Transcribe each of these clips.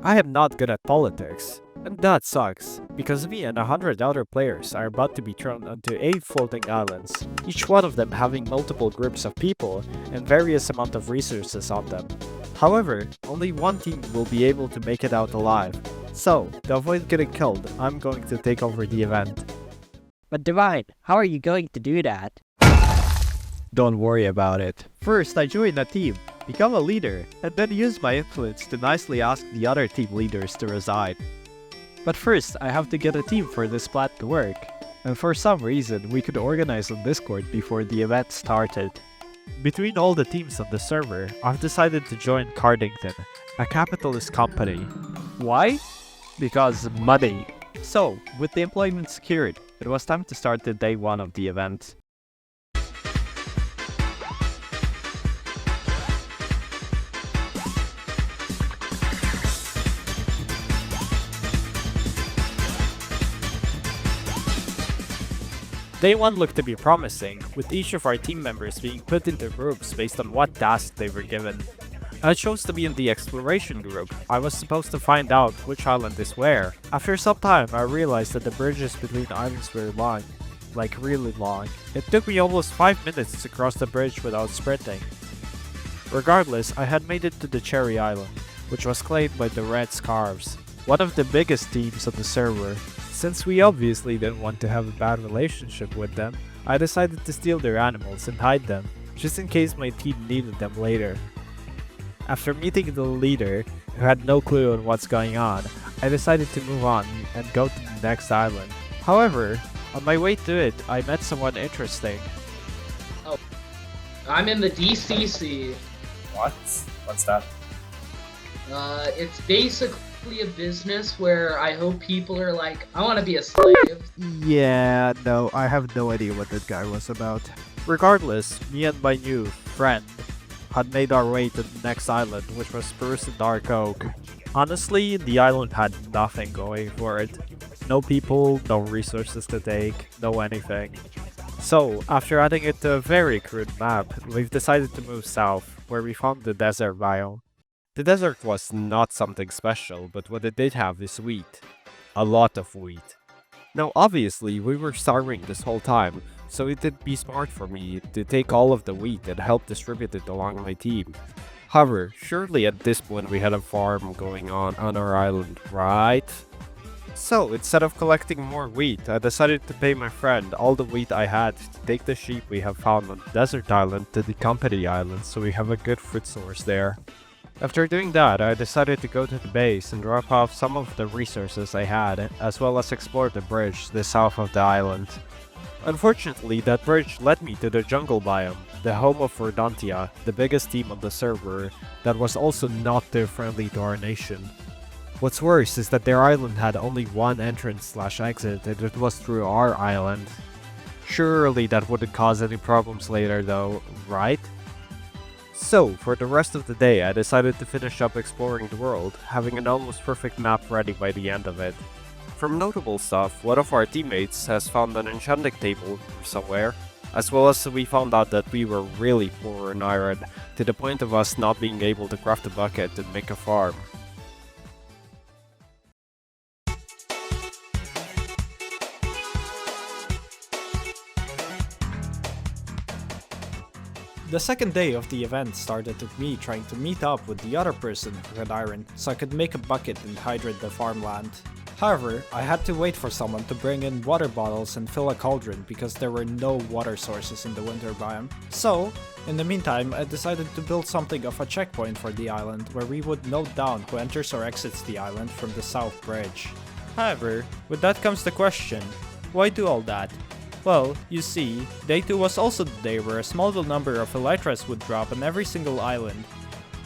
I am not good at politics, and that sucks, because me and 100 other players are about to be thrown onto 8 floating islands, each one of them having multiple groups of people and various amount of resources on them. However, only one team will be able to make it out alive, so to avoid getting killed, I'm going to take over the event. But Divine, how are you going to do that? Don't worry about it. First, I join a team, become a leader, and then use my influence to nicely ask the other team leaders to resign. But first, I have to get a team for this plan to work, and for some reason, we could organize on Discord before the event started. Between all the teams on the server, I've decided to join Cardington, a capitalist company. Why? Because money. So, with the employment secured, it was time to start the day 1 of the event. Day 1 looked to be promising, with each of our team members being put into groups based on what task they were given. I chose to be in the exploration group. I was supposed to find out which island is where. After some time, I realized that the bridges between islands were long. Like really long. It took me almost 5 minutes to cross the bridge without sprinting. Regardless, I had made it to the Cherry Island, which was claimed by the Red Scarves, one of the biggest teams on the server. Since we obviously didn't want to have a bad relationship with them, I decided to steal their animals and hide them, just in case my team needed them later. After meeting the leader, who had no clue on what's going on, I decided to move on and go to the next island. However, on my way to it, I met someone interesting. Oh, I'm in the DCC. What? What's that? It's basically a business where I hope people are like, I want to be a slave. Yeah, no, I have no idea what that guy was about. Regardless, me and my new friend had made our way to the next island, which was Spruce and Dark Oak. Honestly, the island had nothing going for it. No people, no resources to take, no anything. So, after adding it to a very crude map, we've decided to move south, where we found the desert biome. The desert was not something special, but what it did have is wheat. A lot of wheat. Now obviously, we were starving this whole time, so it would be smart for me to take all of the wheat and help distribute it along my team. However, surely at this point we had a farm going on our island, right? So, instead of collecting more wheat, I decided to pay my friend all the wheat I had to take the sheep we have found on the desert island to the company island so we have a good food source there. After doing that, I decided to go to the base and drop off some of the resources I had, as well as explore the bridge to the south of the island. Unfortunately, that bridge led me to the jungle biome, the home of Verdontia, the biggest team on the server, that was also not too friendly to our nation. What's worse is that their island had only one entrance/exit, and it was through our island. Surely that wouldn't cause any problems later though, right? So, for the rest of the day, I decided to finish up exploring the world, having an almost perfect map ready by the end of it. From notable stuff, one of our teammates has found an enchanting table somewhere, as well as we found out that we were really poor in iron, to the point of us not being able to craft a bucket and make a farm. The second day of the event started with me trying to meet up with the other person who had iron so I could make a bucket and hydrate the farmland. However, I had to wait for someone to bring in water bottles and fill a cauldron because there were no water sources in the winter biome. So, in the meantime, I decided to build something of a checkpoint for the island where we would note down who enters or exits the island from the south bridge. However, with that comes the question, why do all that? Well, you see, day 2 was also the day where a small number of elytras would drop on every single island.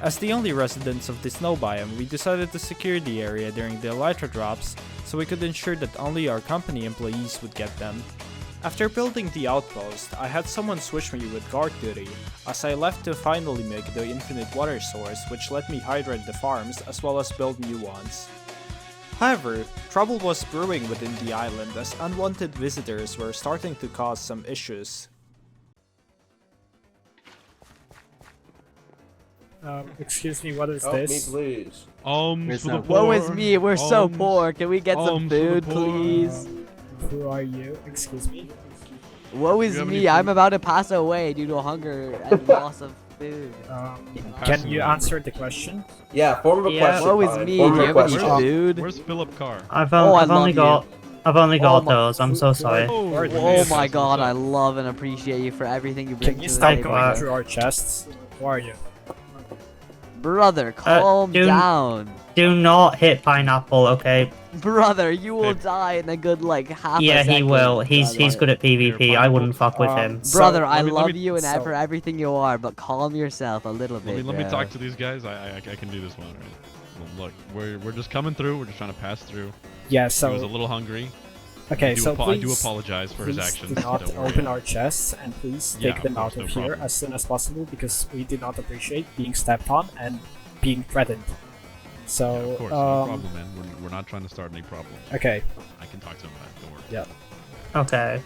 As the only residents of the snow biome, we decided to secure the area during the elytra drops so we could ensure that only our company employees would get them. After building the outpost, I had someone switch me with guard duty, as I left to finally make the infinite water source which let me hydrate the farms as well as build new ones. However, trouble was brewing within the island as unwanted visitors were starting to cause some issues. Excuse me, what is Help me, this? please. For the Woe is poor. me, we're so Alms. poor. Can we get some Alms for the food, poor. please? Who are you? Excuse me. Woe is have any me, I'm food? about to pass away due to hunger and loss of food. Can Passing you away. answer the question? Yeah, form of a Yeah. question. Woe is Colin. me, Form do of you a have any question. food? Where's Philip Carr? I've, Oh, I I've only love got I've only got my- those. I'm so sorry. Who are Oh these? my god, I love and appreciate you for everything you bring Can you to the stop table. going through our chests? Who are you? Brother, calm dude. down. Do not hit pineapple, okay? Brother, you will Hey. die in a good like half a Yeah, he second. will. He's brother. good at PvP. I wouldn't fuck with Um, him. So, Brother, I let me- love you and so- for everything you are, but calm yourself a little bit. Let me bro. talk to these guys. I can do this one. Right? Well, look, we're just coming through. We're just trying to pass through. Yeah, He was a so little hungry. okay, I do, so I do please, apologize for his please actions. do not Don't worry. open our chests and please Yeah, take them of out course, of no here problem. as soon as possible because we do not appreciate being stepped on and being threatened. Yeah, So, of course, no problem, man. We're not trying to start any problems. okay, I can talk to him about it. Don't worry. yeah. Okay.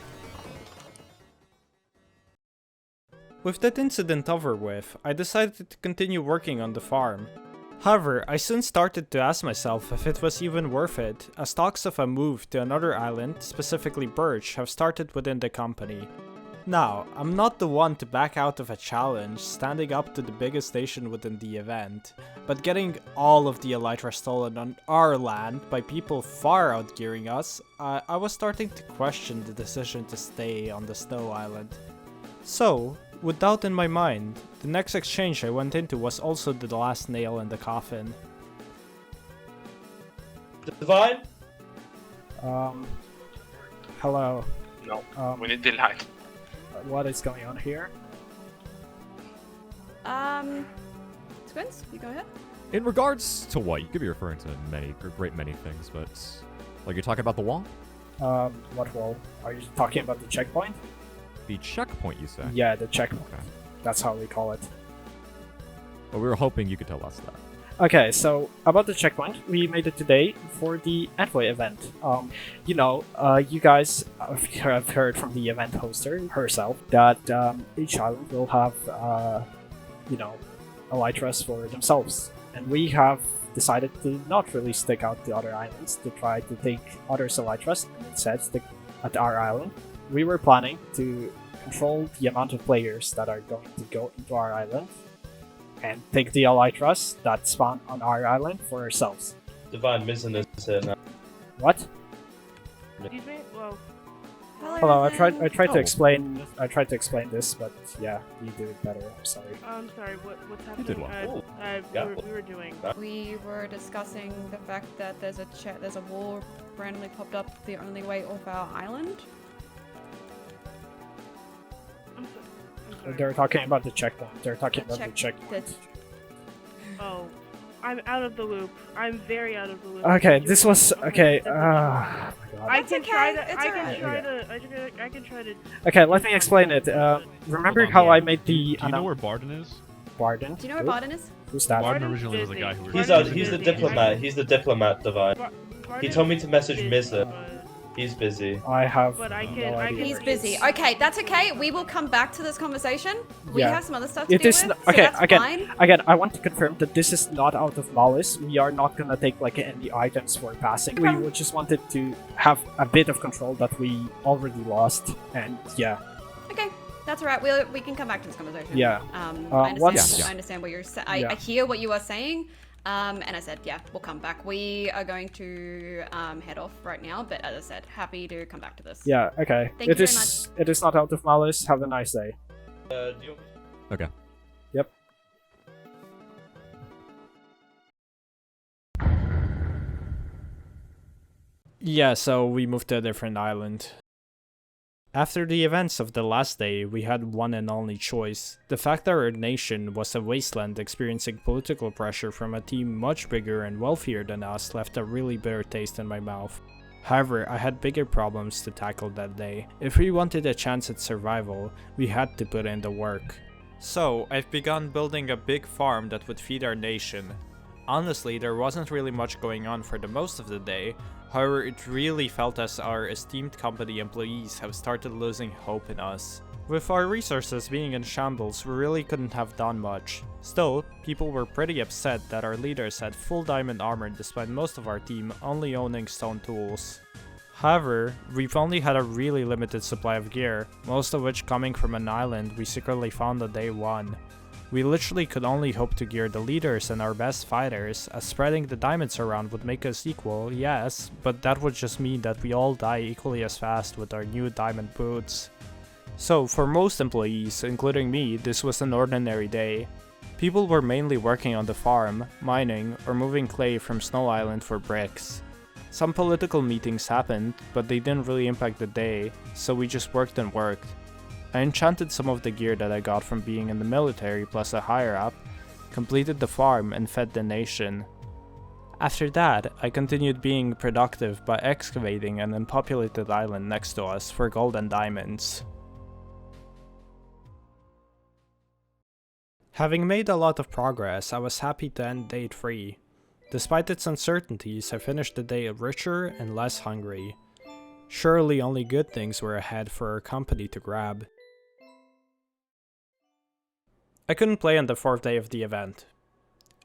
With that incident over with, I decided to continue working on the farm. However, I soon started to ask myself if it was even worth it, as talks of a move to another island, specifically Birch, have started within the company. Now, I'm not the one to back out of a challenge, standing up to the biggest station within the event, but getting all of the elytra stolen on our land by people far outgearing us, I was starting to question the decision to stay on the Snow Island. So, with doubt in my mind, the next exchange I went into was also the last nail in the coffin. Divine? Hello. No, We need delight. What is going on here? Squints, you go ahead. In regards to what? You could be referring to a great many things, but like you're talking about the wall? What wall? Are you talking about the checkpoint? The checkpoint, you say? Yeah, the checkpoint. Okay. That's how we call it. Well, we were hoping you could tell us that. Okay, so about the checkpoint, we made it today for the Envoy event. You guys have heard from the event hoster herself that each island will have, elytras for themselves. And we have decided to not really stick out the other islands to try to take others' elytras and instead stick at our island. We were planning to control the amount of players that are going to go into our island and take the elytras that spawn on our island for ourselves. Divine missing is here now. What? Excuse me? Whoa. Hello, I tried to Oh. explain this, but yeah, you did it better. I'm sorry. I'm sorry, what's You happening? did well. We were doing. We were discussing the fact that there's a wall randomly popped up the only way off our island. I'm sorry. They're talking about the checkpoint. They're talking about the Check- checkpoint. Oh, I'm out of the loop. I'm very out of the loop. Okay, this was okay. I can That's try okay, to. it's I alright. can try to. Okay, let me explain it. Remember Hold on, how yeah. I made the Do you know where Barden is? Barden? Do you know where Barden is? Who's that? Barden Barden's originally was the busy. guy who He's the diplomat. He's the diplomat, Divine. He told me to message Mizza. He's busy. I have But I no can- I idea can- where He's he busy. is. Okay, that's okay. We will come back to this conversation. We Yeah. have some other stuff to It deal is with, not, so okay. that's fine. Again, I want to confirm that this is not out of malice. We are not gonna take like any items for passing. Okay. We just wanted to have a bit of control that we already lost, and yeah, Okay, that's all right. We can come back to this conversation. Yeah. I understand. once- Yeah. I understand what you're saying. Yeah. I hear what you are saying. And I said, yeah, we'll come back. We are going to head off right now, but as I said, happy to come back to this. yeah. Okay, Thank you very it is not out of malice. Have a nice day. Do you... Okay. Yep. Yeah, so we moved to a different island. After the events of the last day, we had one and only choice. The fact that our nation was a wasteland experiencing political pressure from a team much bigger and wealthier than us left a really bitter taste in my mouth. However, I had bigger problems to tackle that day. If we wanted a chance at survival, we had to put in the work. So, I've begun building a big farm that would feed our nation. Honestly, there wasn't really much going on for the most of the day. However, it really felt as our esteemed company employees have started losing hope in us. With our resources being in shambles, we really couldn't have done much. Still, people were pretty upset that our leaders had full diamond armor despite most of our team only owning stone tools. However, we've only had a really limited supply of gear, most of which coming from an island we secretly found on day 1. We literally could only hope to gear the leaders and our best fighters, as spreading the diamonds around would make us equal, yes, but that would just mean that we all die equally as fast with our new diamond boots. So, for most employees, including me, this was an ordinary day. People were mainly working on the farm, mining, or moving clay from Snow Island for bricks. Some political meetings happened, but they didn't really impact the day, so we just worked and worked. I enchanted some of the gear that I got from being in the military plus a higher up, completed the farm and fed the nation. After that, I continued being productive by excavating an unpopulated island next to us for gold and diamonds. Having made a lot of progress, I was happy to end day 3. Despite its uncertainties, I finished the day richer and less hungry. Surely only good things were ahead for our company to grab. I couldn't play on the 4th day of the event.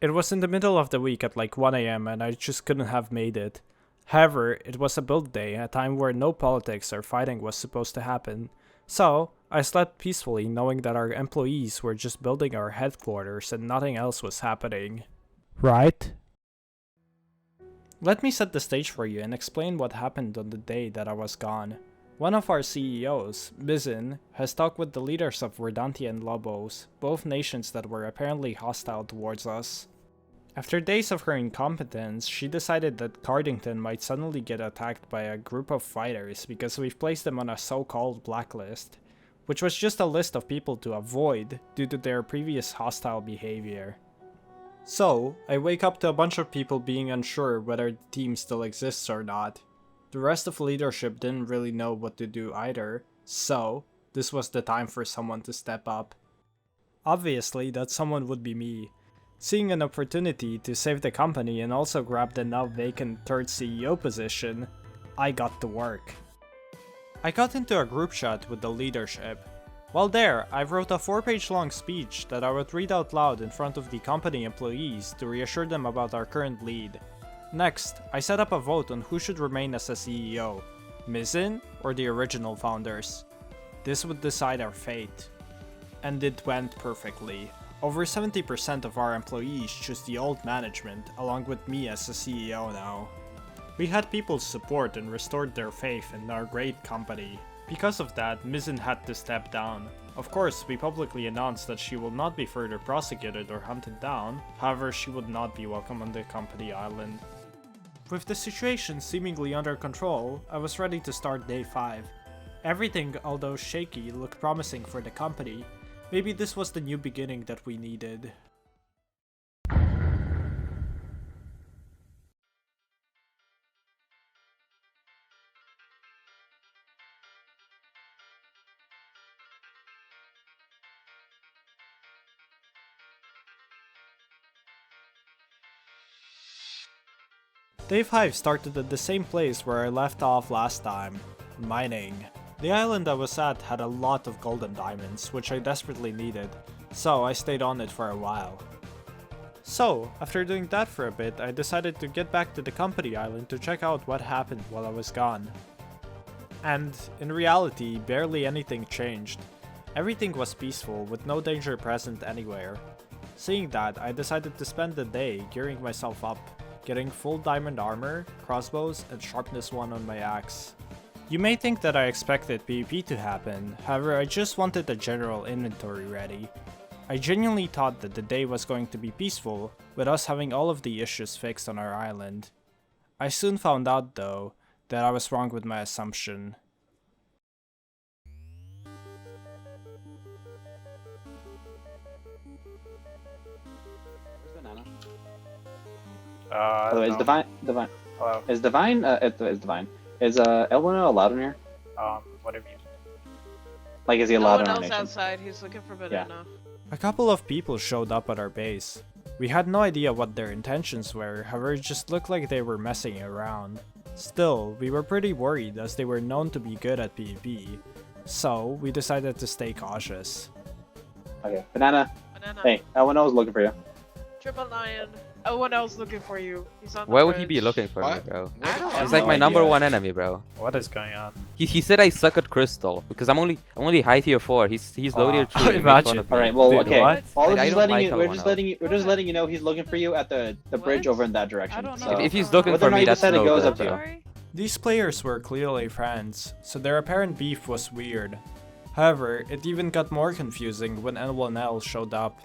It was in the middle of the week at like 1 AM and I just couldn't have made it. However, it was a build day, a time where no politics or fighting was supposed to happen. So, I slept peacefully knowing that our employees were just building our headquarters and nothing else was happening. Right? Let me set the stage for you and explain what happened on the day that I was gone. One of our CEOs, Bizin, has talked with the leaders of Verdantia and Lobos, both nations that were apparently hostile towards us. After days of her incompetence, she decided that Cardington might suddenly get attacked by a group of fighters because we've placed them on a so-called blacklist, which was just a list of people to avoid due to their previous hostile behavior. So, I wake up to a bunch of people being unsure whether the team still exists or not. The rest of leadership didn't really know what to do either, so this was the time for someone to step up. Obviously, that someone would be me. Seeing an opportunity to save the company and also grab the now vacant 3rd CEO position, I got to work. I got into a group chat with the leadership. While there, I wrote a 4-page long speech that I would read out loud in front of the company employees to reassure them about our current lead. Next, I set up a vote on who should remain as a CEO, Mizin or the original founders. This would decide our fate. And it went perfectly. Over 70% of our employees chose the old management, along with me as the CEO now. We had people's support and restored their faith in our great company. Because of that, Mizin had to step down. Of course, we publicly announced that she will not be further prosecuted or hunted down, however she would not be welcome on the company island. With the situation seemingly under control, I was ready to start day 5. Everything, although shaky, looked promising for the company. Maybe this was the new beginning that we needed. Day 5 started at the same place where I left off last time, mining. The island I was at had a lot of gold and diamonds, which I desperately needed, so I stayed on it for a while. So, after doing that for a bit, I decided to get back to the company island to check out what happened while I was gone. And, in reality, barely anything changed. Everything was peaceful, with no danger present anywhere. Seeing that, I decided to spend the day gearing myself up, getting full diamond armor, crossbows, and sharpness 1 on my axe. You may think that I expected PvP to happen, however I just wanted a general inventory ready. I genuinely thought that the day was going to be peaceful, with us having all of the issues fixed on our island. I soon found out though, that I was wrong with my assumption. By the way, is Divine. Hello. Is Divine? Is Divine. Is Elwino allowed in here? What do you mean? Like, is he No allowed one in our else nation? outside. He's looking for banana. A couple of people showed up at our base. We had no idea what their intentions were, however it just looked like they were messing around. Still, we were pretty worried as they were known to be good at PvP, So we decided to stay cautious. Okay, Banana. Banana. Hey, L1L is looking for you. Triple Lion. L1L's looking for you. He's on the Why would he bridge. be looking for me, bro? I don't He's know. like my number one enemy, bro. What is going on? He said I suck at Crystal because I'm only high tier 4. He's low tier 2. Imagine. All right, well, Dude, okay. what? All Like, I just don't letting like you, we're just L1L. letting you, we're just letting you know he's looking for you at the bridge over in that direction. So If he's looking whether for or not me, you that's decide no it goes good, up to you. bro. These players were clearly friends, so their apparent beef was weird. However, it even got more confusing when L1L showed up.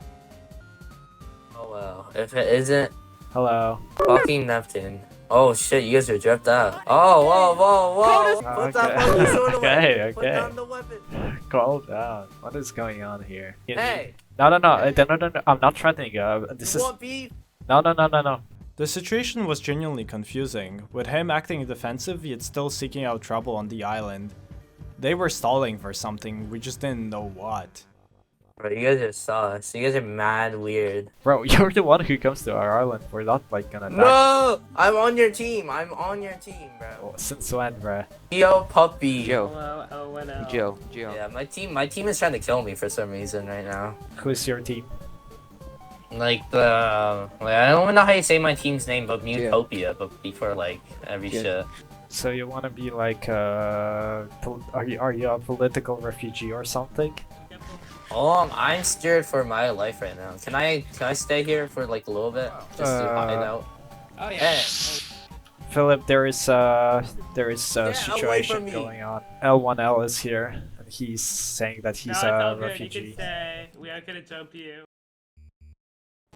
Oh well, if it isn't Hello. fucking Neptune. Oh shit, you guys are dripped out. Oh, whoa, whoa, whoa! Put that fucking sword away! Okay, Put okay. down the weapon! Calm down. What is going on here? Hey! No, I'm not threatening you. This You is... want beef? No. The situation was genuinely confusing, with him acting defensive yet still seeking out trouble on the island. They were stalling for something, we just didn't know what. Bro, you guys are sus. You guys are mad weird. Bro, you're the one who comes to our island. We're not like gonna attack. No! I'm on your team. I'm on your team, bro. Oh, since when, bro? Yo, puppy. Joe. L1L. Joe. Yeah, my team is trying to kill me for some reason right now. Who's your team? Like I don't know how you say my team's name, but Mutopia, but before like every shit. So you wanna be like are you a political refugee or something? I'm scared for my life right now. Can I stay here for like a little bit just to hide out? Oh yeah. Hey. Philip, there is a away from situation me. going on. L1L is here, and he's saying that he's a refugee. We are gonna jump you.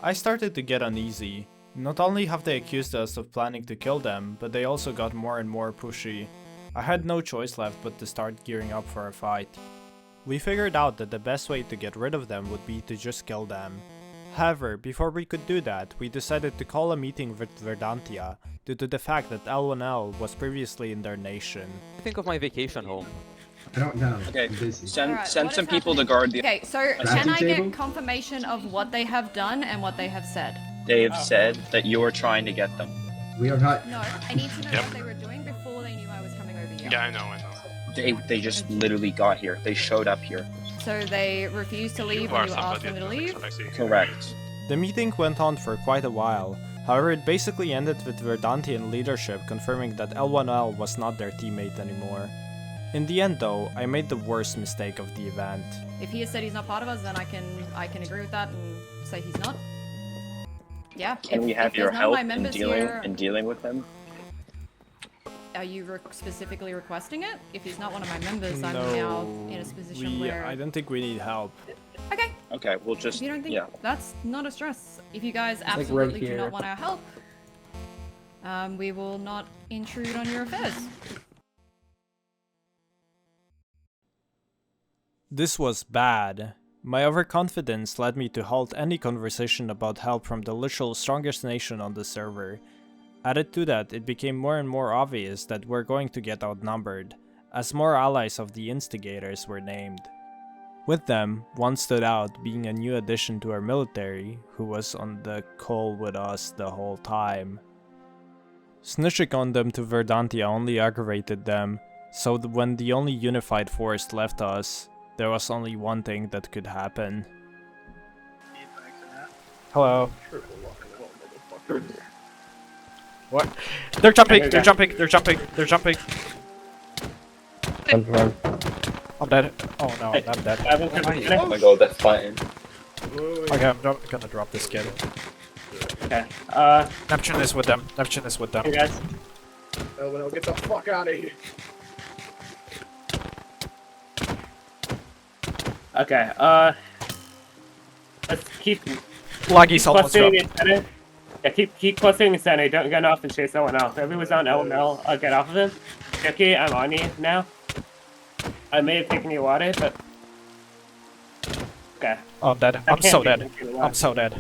I started to get uneasy. Not only have they accused us of planning to kill them, but they also got more and more pushy. I had no choice left but to start gearing up for a fight. We figured out that the best way to get rid of them would be to just kill them. However, before we could do that, we decided to call a meeting with Verdantia, due to the fact that L1L was previously in their nation. Think of my vacation home. I don't know. Okay, send Alright, send what some is people to happening? guard the. Okay, so can I get confirmation of what they have done and what they have said? They've said that you are trying to get them. We are not. No, I need to know what they were doing before they knew I was coming over here. Yeah, I know. They just literally got here. They showed up here. So they refused to leave when you asked them to leave? Correct. The meeting went on for quite a while, however it basically ended with Verdantian leadership confirming that L1L was not their teammate anymore. In the end though, I made the worst mistake of the event. If he has said he's not part of us, then I can agree with that and say he's not. Yeah. Can we have your help in dealing with them? Are you specifically requesting it? If he's not one of my members, I'm No, now in a position where... I don't think we need help. Okay. Okay, we'll just. If you don't think yeah. that's not a stress. If you guys like right absolutely do here. not want our help, we will not intrude on your affairs. This was bad. My overconfidence led me to halt any conversation about help from the literal strongest nation on the server. Added to that, it became more and more obvious that we're going to get outnumbered, as more allies of the instigators were named. With them, one stood out, being a new addition to our military, who was on the call with us the whole time. Snitching on them to Verdantia only aggravated them, so when the only unified force left us, there was only one thing that could happen. Hello. What? They're jumping! They're jumping! They're jumping! They're jumping! I'm dead. Oh no, I'm dead. Oh my god, that's fine. Okay, I'm gonna drop this kid. Okay. Neptune is with them. Neptune is with them. Hey guys. L1L, get the fuck out of here. Okay. Let's keep. Laggy's almost clustering up. in center. Yeah, keep clustering in center. Don't get off and chase someone else. If everyone's on LML, I'll get off of him. Okay, I'm on you now. I may have taken your water, but. Okay. Oh, I'm dead. I'm so dead. I'm so dead.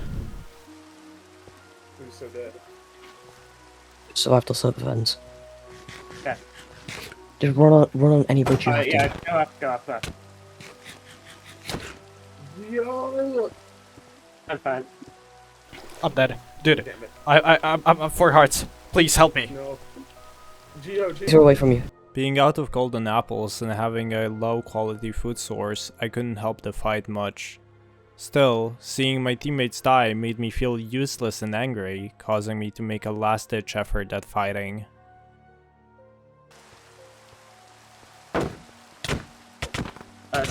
Who's so dead? Survive the sub events. Okay. Just run on any bridge you have to. Yeah, go up. Yo. I'm fine. I'm dead. Dude, I'm 4 hearts. Please help me. No. These are away from you. Being out of golden apples and having a low quality food source, I couldn't help the fight much. Still, seeing my teammates die made me feel useless and angry, causing me to make a last-ditch effort at fighting.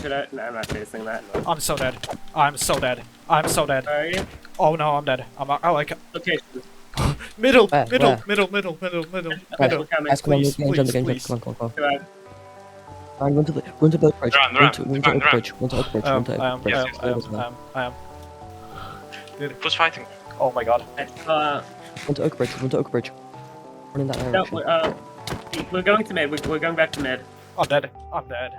Should I? No, I'm not chasing that. No. I'm so dead. I'm so dead. I'm so dead. Where are you? Oh no, I'm dead. I like it. Okay. Middle, Where? middle, Where? middle. We're coming. Guys, come on, Please, we're going to please, come on. Go ahead. Run to the boat bridge. Run, Run to Oak Bridge. Run to Oak Bridge. Run to Oak Bridge. I am. Who's fighting? Oh my god. Run to Oak Bridge. Run to Oak Bridge. Run in that No, direction. we're going to mid. We're going back to mid. I'm dead. I'm dead.